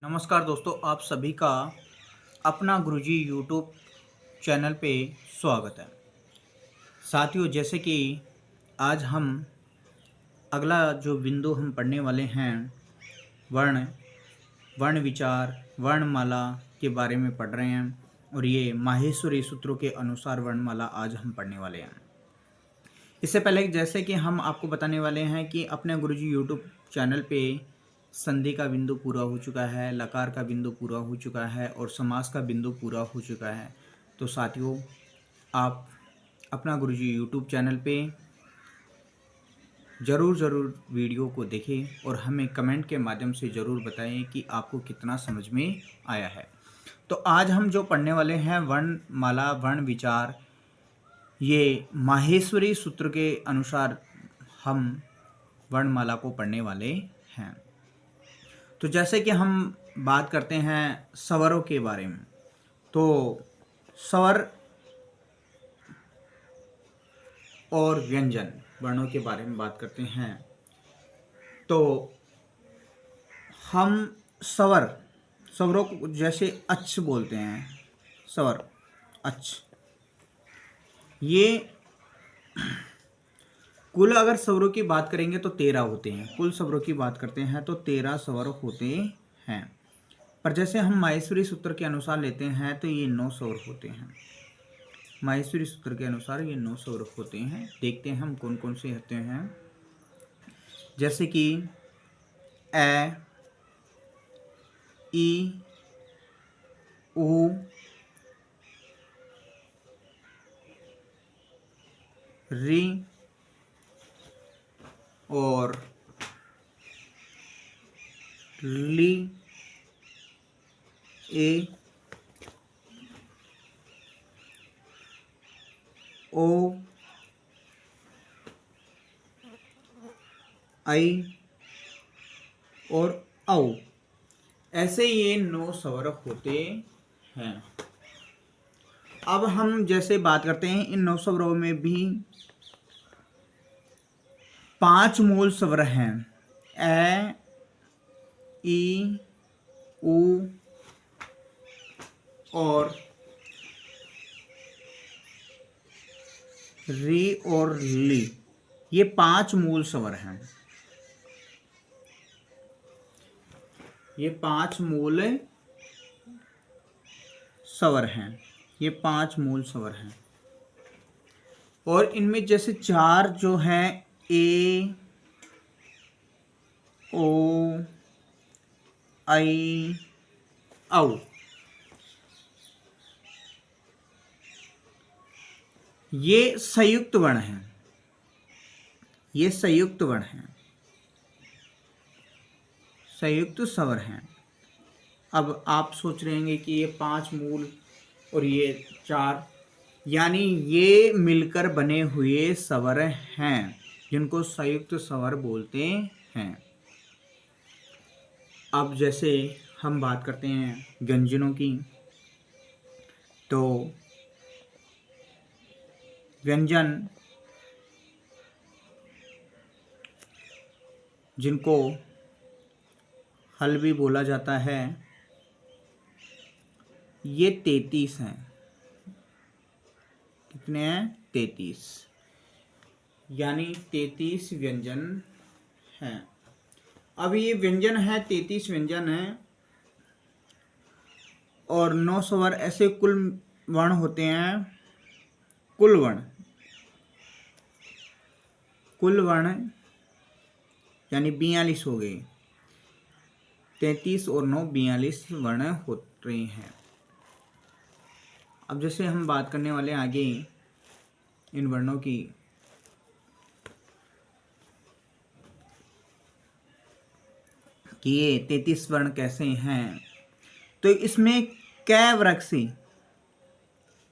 नमस्कार दोस्तों, आप सभी का अपना गुरुजी यूट्यूब चैनल पे स्वागत है। साथियों, जैसे कि आज हम अगला जो बिंदु हम पढ़ने वाले हैं, वर्ण वर्ण विचार वर्णमाला के बारे में पढ़ रहे हैं और ये माहेश्वरी सूत्रों के अनुसार वर्णमाला आज हम पढ़ने वाले हैं। इससे पहले जैसे कि हम आपको बताने वाले हैं कि अपने गुरुजी यूट्यूब चैनल पे संधि का बिंदु पूरा हो चुका है, लकार का बिंदु पूरा हो चुका है और समास का बिंदु पूरा हो चुका है। तो साथियों, आप अपना गुरुजी यूट्यूब चैनल पे ज़रूर वीडियो को देखें और हमें कमेंट के माध्यम से ज़रूर बताएं कि आपको कितना समझ में आया है। तो आज हम जो पढ़ने वाले हैं वर्णमाला वर्ण विचार, ये माहेश्वरी सूत्र के अनुसार हम वर्णमाला को पढ़ने वाले हैं। तो जैसे कि हम बात करते हैं स्वरों के बारे में, तो स्वर और व्यंजन वर्णों के बारे में बात करते हैं। तो हम स्वरों को जैसे अच्छ बोलते हैं, स्वर अच्छ, ये कुल अगर स्वरों की बात करेंगे तो 13 होते हैं। कुल स्वरों की बात करते हैं तो 13 स्वर होते हैं। पर जैसे हम माहेश्वरी सूत्र के अनुसार लेते हैं तो ये 9 स्वर होते हैं। माहेश्वरी सूत्र के अनुसार ये 9 स्वर होते हैं। देखते हैं हम कौन कौन से होते हैं। जैसे कि ए, ई, उ, री और ली, ए, ओ, आई और औ, ऐसे ये 9 स्वर होते हैं। अब हम जैसे बात करते हैं इन 9 स्वरों में भी 5 मूल स्वर हैं। ए, ई, उ और री और ली, ये 5 मूल स्वर हैं। ये 5 मूल स्वर हैं। ये 5 मूल स्वर हैं और इनमें जैसे 4 जो हैं ए, ओ, आई, औ, ये संयुक्त वर्ण हैं। ये संयुक्त वर्ण हैं, संयुक्त स्वर हैं। अब आप सोच रहे होंगे कि ये 5 मूल और ये 4, यानी ये मिलकर बने हुए स्वर हैं जिनको संयुक्त स्वर बोलते हैं। अब जैसे हम बात करते हैं व्यंजनों की, तो व्यंजन जिनको हल भी बोला जाता है, ये 33 हैं। कितने हैं? 33, यानी 33 व्यंजन हैं। अब ये व्यंजन है, 33 व्यंजन हैं और 9 स्वर ऐसे कुल वर्ण होते हैं। कुल वर्ण यानी 42 हो गए। 33 और 9 42 वर्ण होते हैं। अब जैसे हम बात करने वाले आगे इन वर्णों की, कि ये 33 वर्ण कैसे हैं, तो इसमें कै वर्ग से,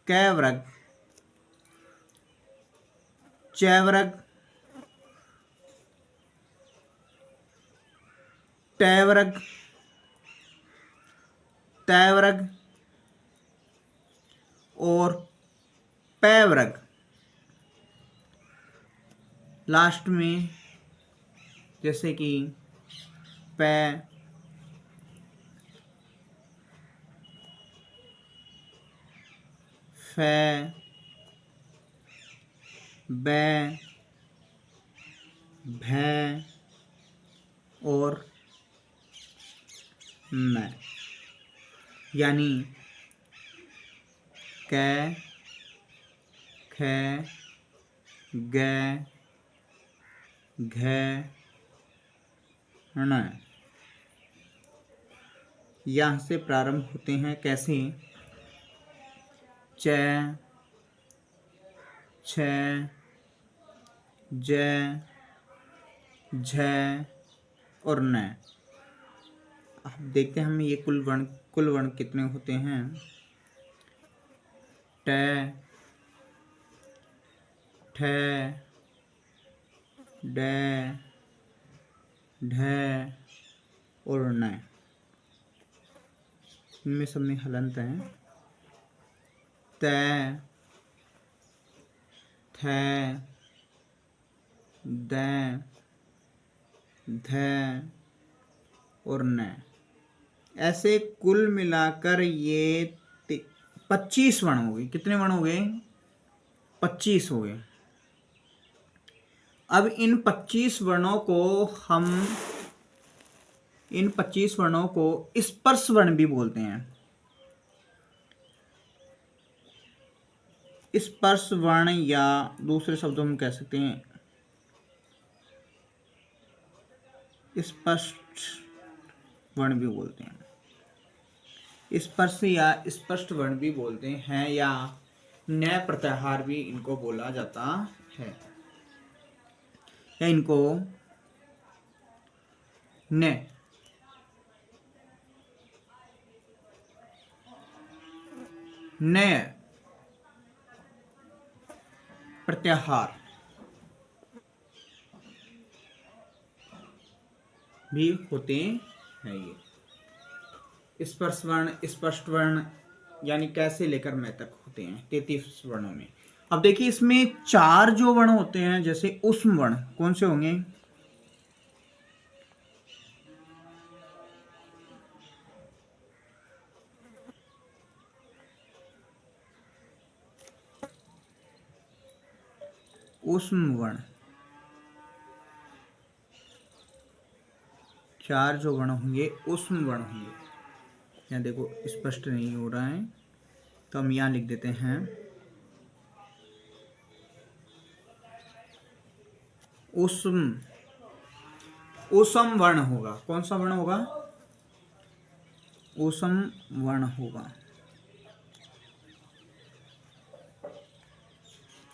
कै वर्ग, चै वर्ग, टै वर्ग, तै वर्ग और पै वर्ग लास्ट में, जैसे कि पै, फै, बै, भै और मै, यानी कै, खै, गै, घै, ण। यहाँ से प्रारंभ होते हैं कैसे? चै, छै, जै, झै और न। अब देखते हैं हम ये कुल वर्ण कितने होते हैं। टै, ठै, डै, ढै और न। इनमें सब में हलंत हैं। तै, थै, दै, धै और न। ऐसे कुल मिलाकर ये 25 वर्ण हो गए। कितने वर्ण हो गए? 25 हो गए। अब इन 25 वर्णों को स्पर्श वर्ण भी बोलते हैं। स्पर्श वर्ण या दूसरे शब्दों में कह सकते हैं स्पष्ट वर्ण भी बोलते हैं। स्पर्श या स्पष्ट वर्ण भी बोलते हैं या न्याय प्रत्याहार भी इनको बोला जाता है, या इनको न्याय प्रत्याहार भी होते हैं। ये स्पर्श वर्ण, स्पष्ट वर्ण यानी कैसे लेकर मैं तक होते हैं 33 वर्णों में। अब देखिए इसमें 4 जो वर्ण होते हैं, जैसे ऊष्म वर्ण कौन से होंगे? ऊष्म वर्ण, 4 जो वर्ण होंगे ऊष्म वर्ण होंगे। यहाँ देखो स्पष्ट नहीं हो रहा है तो हम यहाँ लिख देते हैं ऊष्म वर्ण होगा। कौन सा वर्ण होगा? ऊष्म वर्ण होगा।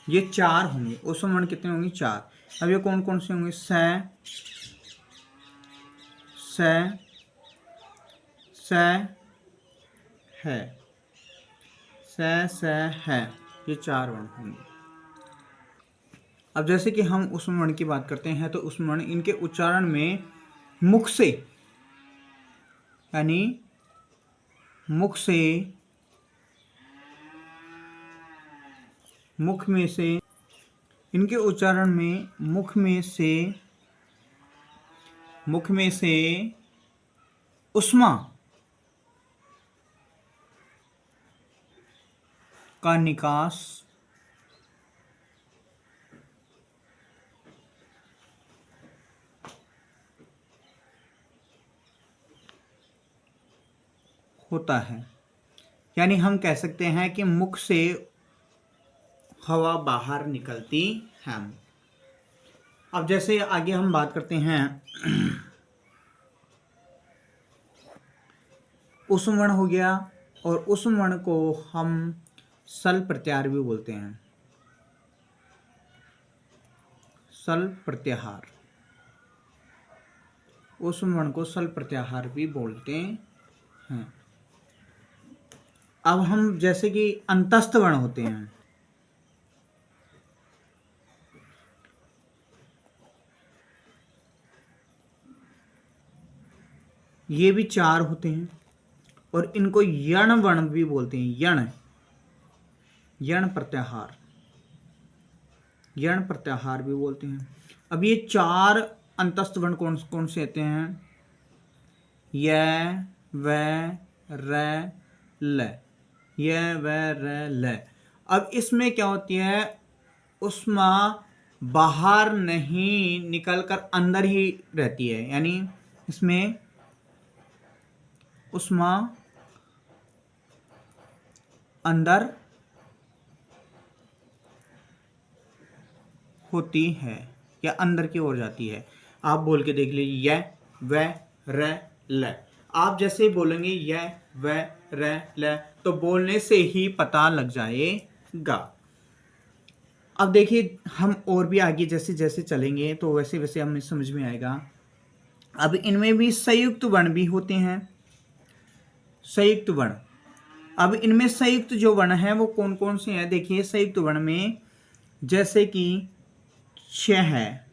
ये 4 होंगे। ऊष्म वर्ण कितने होंगे? 4। अब ये कौन कौन से होंगे? सै, है, सै है, ये 4 वर्ण होंगे। अब जैसे कि हम ऊष्म वर्ण की बात करते हैं तो ऊष्म वर्ण इनके उच्चारण में मुख से, यानी मुख में से इनके उच्चारण में मुख में से ऊष्मा का निकास होता है। यानी हम कह सकते हैं कि मुख से हवा बाहर निकलती है। अब जैसे आगे हम बात करते हैं ऊष्म वर्ण हो गया, और ऊष्म वर्ण को हम सल प्रत्याहार भी बोलते हैं। सल प्रत्याहार, ऊष्म वर्ण को सल प्रत्याहार भी बोलते हैं। अब हम जैसे कि अंतस्थ वर्ण होते हैं, ये भी 4 होते हैं और इनको यण वर्ण भी बोलते हैं। यण प्रत्याहार भी बोलते हैं। अब ये 4 अंतस्थ वर्ण कौन कौन से होते हैं? य, व, र, ल। य, व, र, ल। अब इसमें क्या होती है, उष्मा बाहर नहीं निकल कर अंदर ही रहती है, यानी इसमें उष्मा अंदर होती है या अंदर की ओर जाती है। आप बोल के देख लीजिए, य व र ल। आप जैसे ही बोलेंगे य व र ल तो बोलने से ही पता लग जाएगा। अब देखिए हम और भी आगे जैसे जैसे चलेंगे तो वैसे वैसे हमें समझ में आएगा। अब इनमें भी संयुक्त वर्ण भी होते हैं, संयुक्त वर्ण। अब इनमें संयुक्त जो वर्ण है वो कौन कौन से हैं, देखिए संयुक्त वर्ण में जैसे कि छ है।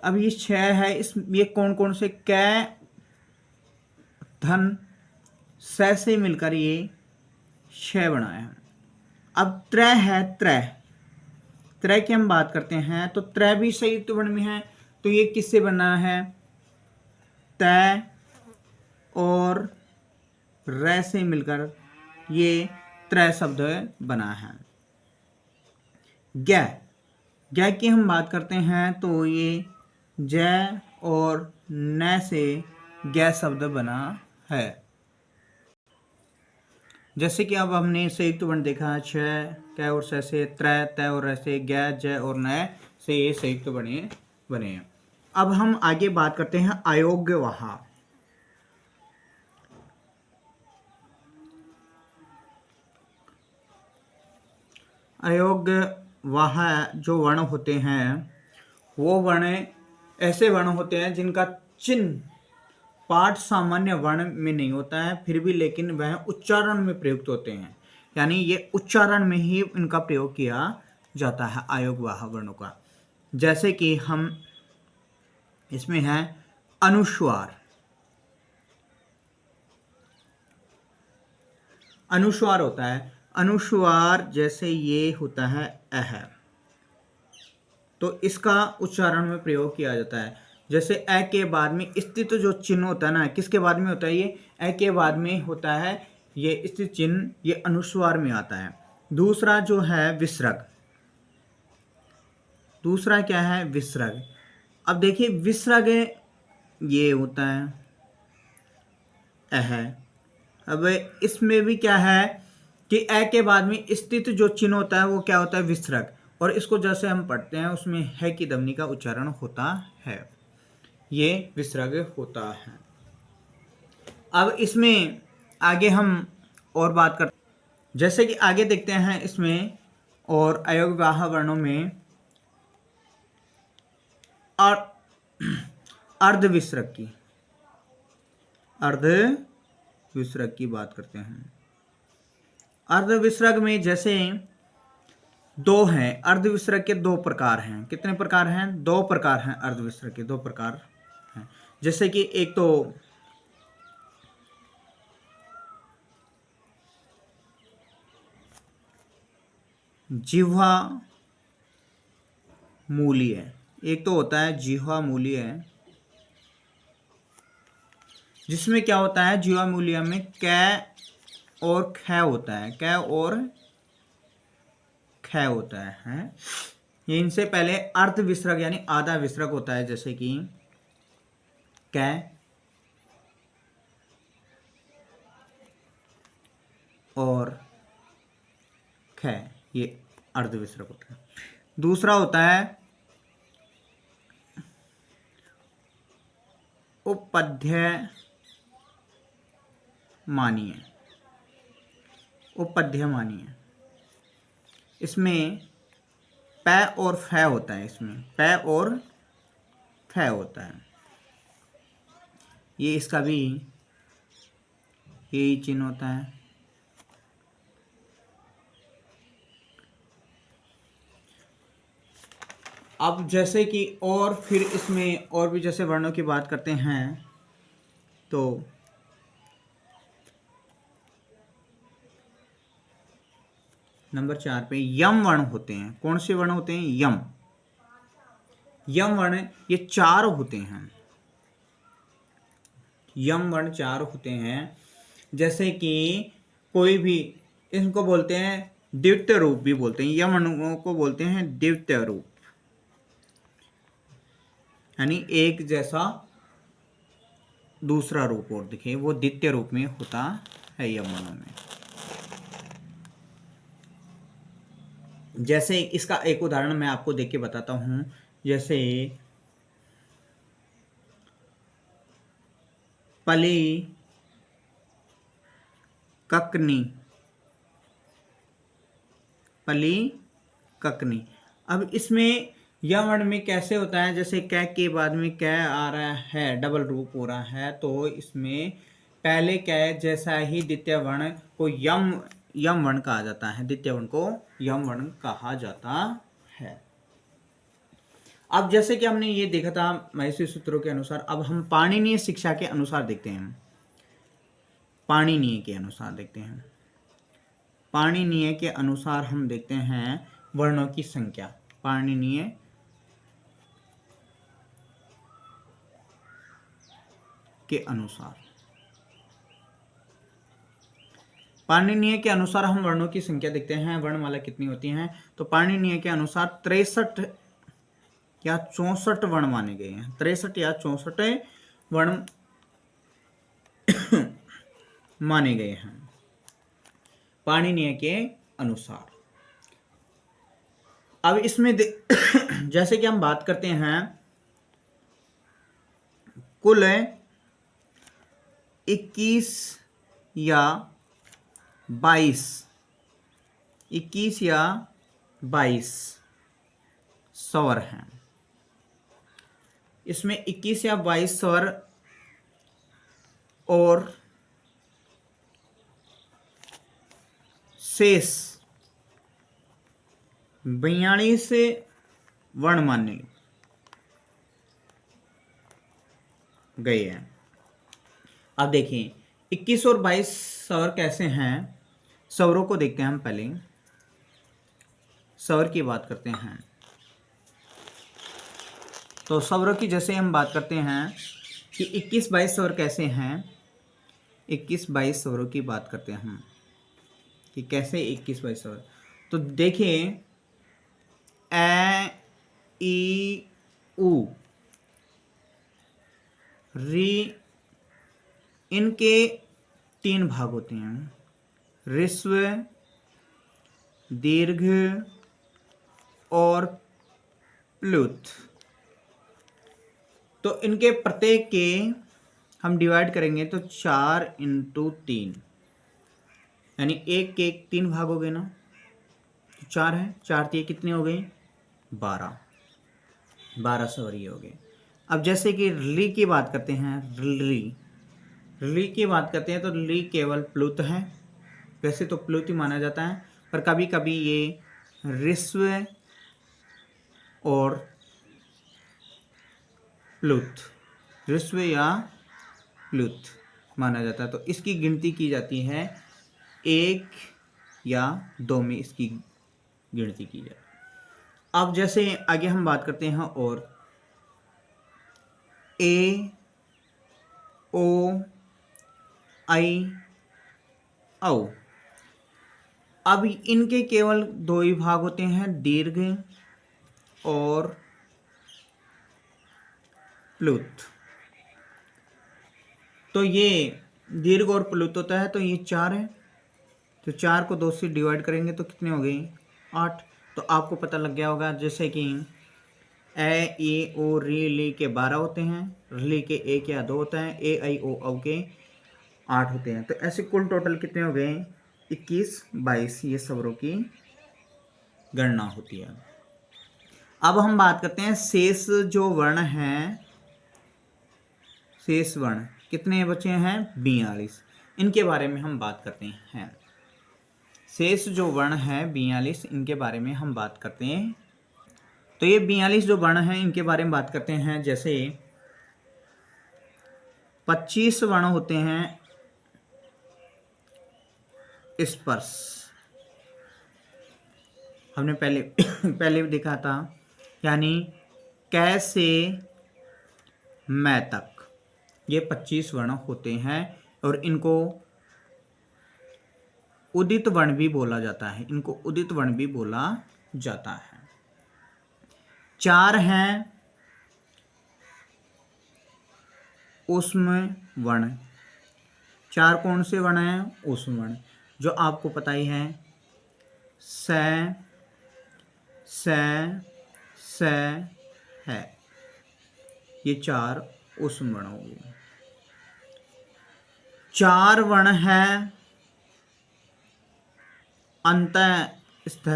अब ये छ है, इस ये कौन कौन से, कै धन स से मिलकर ये छ बना है। अब त्र है, त्र त्रय की हम बात करते हैं तो त्रय भी संयुक्त वर्ण में है। तो ये किससे बना है, तय और र से मिलकर ये त्रय शब्द बना है। ज्ञ, ज्ञ की हम बात करते हैं तो ये जय और न से ज्ञ शब्द बना है। जैसे कि अब हमने संयुक्त वर्ण देखा, छ कै और स से, त्रय तय और र से, ज्ञ जय और न से ये संयुक्त बने हैं। अब हम आगे बात करते हैं अयोग्यवाह। अयोग्यवाह जो वर्ण होते हैं वो वर्ण ऐसे वर्ण होते हैं जिनका चिन्ह पाठ सामान्य वर्ण में नहीं होता है, फिर भी लेकिन वह उच्चारण में प्रयुक्त होते हैं, यानी ये उच्चारण में ही इनका प्रयोग किया जाता है अयोग्यवाह वर्णों का। जैसे कि हम इसमें है अनुस्वार। अनुस्वार होता है, अनुस्वार जैसे ये होता है अह, तो इसका उच्चारण में प्रयोग किया जाता है। जैसे अ के बाद में स्थित जो चिन्ह होता है ना, किसके बाद में होता है, ये अ के बाद में होता है ये स्थित चिन्ह, ये अनुस्वार में आता है। दूसरा जो है विसर्ग, दूसरा क्या है विसर्ग। अब देखिए विसर्ग ये होता है अह। अब इसमें भी क्या है कि अ के बाद में स्थित जो चिन्ह होता है वो क्या होता है विसर्ग, और इसको जैसे हम पढ़ते हैं उसमें है की ध्वनि का उच्चारण होता है, ये विसर्ग होता है। अब इसमें आगे हम और बात करते, जैसे कि आगे देखते हैं इसमें और अयोग्यवाह वर्णों में अर्ध विसर्ग की, अर्ध विसर्ग की बात करते हैं। अर्ध विसर्ग में जैसे दो हैं, अर्ध विसर्ग के दो प्रकार हैं। कितने प्रकार हैं, दो प्रकार हैं अर्ध विसर्ग के, दो प्रकार हैं। जैसे कि एक तो जिह्वा मूलीय, एक तो होता है जिह्वा मूलीय, जिसमें क्या होता है जिह्वा मूलीय में कै और ख होता है, कै और ख होता है। ये इनसे पहले अर्ध विसर्ग यानी आधा विसर्ग होता है, जैसे कि कै और ख, ये अर्ध विसर्ग होता है। दूसरा होता है उपपद्य मानीय, उपपद्य मानीय, इसमें पै और फै होता है, इसमें पै और फै होता है। ये इसका भी यही चिन्ह होता है। अब जैसे कि और फिर इसमें और भी जैसे वर्णों की बात करते हैं तो नंबर 4 पे यम वर्ण होते हैं। कौन से वर्ण होते हैं, यम, यम वर्ण ये चार होते हैं, यम वर्ण चार होते हैं। जैसे कि कोई भी, इनको बोलते हैं द्वितीय रूप भी बोलते हैं, यम को बोलते हैं द्वितीय रूप, यानी एक जैसा दूसरा रूप और दिखे, वो द्वितीय रूप में होता है यम वर्णों में। जैसे इसका एक उदाहरण मैं आपको देख के बताता हूं, जैसे पली, ककनी, पली, ककनी। अब इसमें यह वर्ण में कैसे होता है, जैसे कै के बाद में कै आ रहा है, डबल रूप हो रहा है, तो इसमें पहले कै जैसा ही द्वितीय वर्ण को यम वर्ण कहा जाता है, द्वितीय वर्ण को यम वर्ण कहा जाता है। अब जैसे कि हमने ये देखा था महर्षि सूत्रों के अनुसार, अब हम पाणिनीय शिक्षा के अनुसार देखते हैं। पाणिनीय के अनुसार देखते हैं, पाणिनीय के अनुसार हम देखते हैं वर्णों की संख्या। पाणिनीय के अनुसार, पाणिनीय के अनुसार हम वर्णों की संख्या देखते हैं, वर्णमाला कितनी होती हैं। तो पाणिनीय के अनुसार 63 या 64 वर्ण माने गए हैं, 63 या 64 वर्ण माने गए हैं पाणिनीय के अनुसार। अब इसमें जैसे कि हम बात करते हैं, कुल 21 या 22 स्वर हैं। इसमें 21 या 22 स्वर और शेष 42 वर्ण माने गए हैं। अब देखिए 21 और 22 स्वर कैसे हैं, स्वरों को देखते हैं। हम पहले स्वर की बात करते हैं, तो स्वरों की जैसे हम बात करते हैं कि 21-22 स्वर कैसे हैं, 21-22 स्वरों की बात करते हैं हम कि कैसे 21-22 स्वर। तो देखिए ए, ई, उ, री, इनके 3 भाग होते हैं, ह्रस्व, दीर्घ और प्लुत। तो इनके प्रत्येक के हम डिवाइड करेंगे तो 4 × 3, यानी एक के 3 भाग हो गए ना, तो 4 है, 4 3 कितने हो गए, 12 स्वर ये हो गए। अब जैसे कि ली की बात करते हैं, ली की बात करते हैं, तो ली केवल प्लुत है, वैसे तो प्लुत ही माना जाता है, पर कभी कभी ये ह्रस्व और प्लुत, ह्रस्व या प्लुत माना जाता है। तो इसकी गिनती की जाती है 1 या 2 में, इसकी गिनती की जाए। अब जैसे आगे हम बात करते हैं, और ए, ओ, आई, औ। अब इनके केवल 2 ही भाग होते हैं, दीर्घ और प्लुत। तो ये दीर्घ और प्लुत होता है, तो ये 4 है, तो 4 को 2 से डिवाइड करेंगे तो कितने हो गए, 8। तो आपको पता लग गया होगा, जैसे कि ए, ई, ओ, री, ली के 12 होते हैं, ली के 1 या 2 होता है, ए, आई, ओ, औ के 8 होते हैं। तो ऐसे कुल टोटल कितने हो गए, 21-22 ये स्वरों की गणना होती है। अब हम बात करते हैं शेष जो वर्ण हैं, शेष वर्ण कितने बचे हैं, 42। इनके बारे में हम बात करते हैं। शेष जो वर्ण है 42, इनके बारे में हम बात करते हैं। तो ये 42 जो वर्ण हैं इनके बारे में बात करते हैं। जैसे 25 वर्ण होते हैं स्पर्श, हमने पहले भी देखा था, यानी कै से मैं तक ये 25 वर्ण होते हैं, और इनको उदित वर्ण भी बोला जाता है, इनको उदित वर्ण भी बोला जाता है। 4 हैं ऊष्म वर्ण। 4 कौन से वर्ण हैं? ऊष्म वर्ण, जो आपको पता ही है, स है। ये 4 ऊष्म वर्ण हो गए। 4 वर्ण हैं अंतःस्थ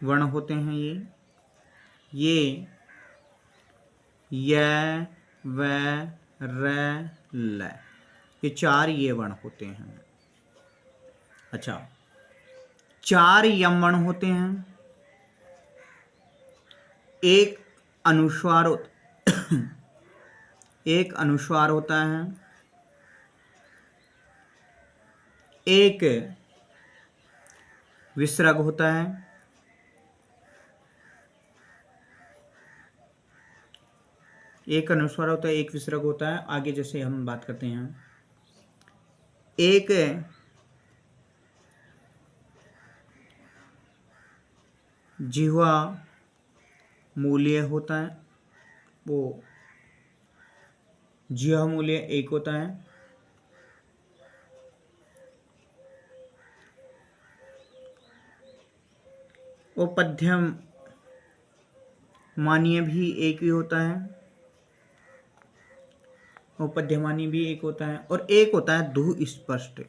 वर्ण होते हैं। ये य व र ल, ये 4 ये वर्ण होते हैं। अच्छा, 4 यम वर्ण होते हैं। एक अनुस्वार एक अनुस्वार होता है, एक विसर्ग होता है, एक अनुस्वार होता है, एक विसर्ग होता है। आगे जैसे हम बात करते हैं, एक जिह्वा मूल्य होता है, वो जिह्वा मूल्य एक होता है। वो पद्यम मानीय भी एक ही होता है, वो पद्यमानी भी एक होता है। और एक होता है धु स्पष्ट।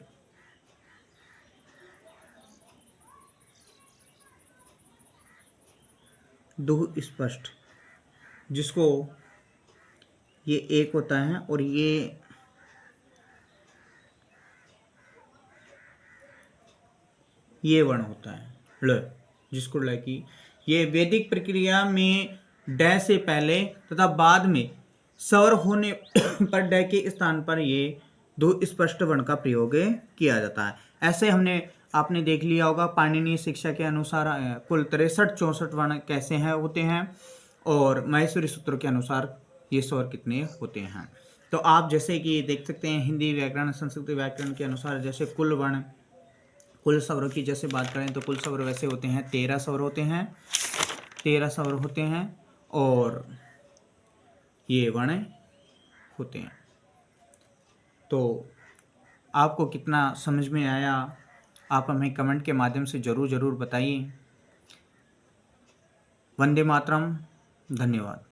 धु स्पष्ट, जिसको ये एक होता है और ये वर्ण होता है ल, जिसको ल की ये वैदिक प्रक्रिया में ड से पहले तथा बाद में स्वर होने पर ड के स्थान पर ये दो स्पष्ट वर्ण का प्रयोग किया जाता है। ऐसे आपने देख लिया होगा पाणिनीय शिक्षा के अनुसार कुल 63-64 वर्ण कैसे हैं होते हैं, और माहेश्वरी सूत्रों के अनुसार ये स्वर कितने होते हैं। तो आप जैसे कि देख सकते हैं हिंदी व्याकरण संस्कृत व्याकरण के अनुसार जैसे कुल वर्ण, कुल स्वरों की जैसे बात करें तो कुल स्वर वैसे होते हैं 13 स्वर होते हैं, 13 स्वर होते हैं और ये वर्ण होते हैं। तो आपको कितना समझ में आया आप हमें कमेंट के माध्यम से ज़रूर बताइए। वंदे मातरम। धन्यवाद।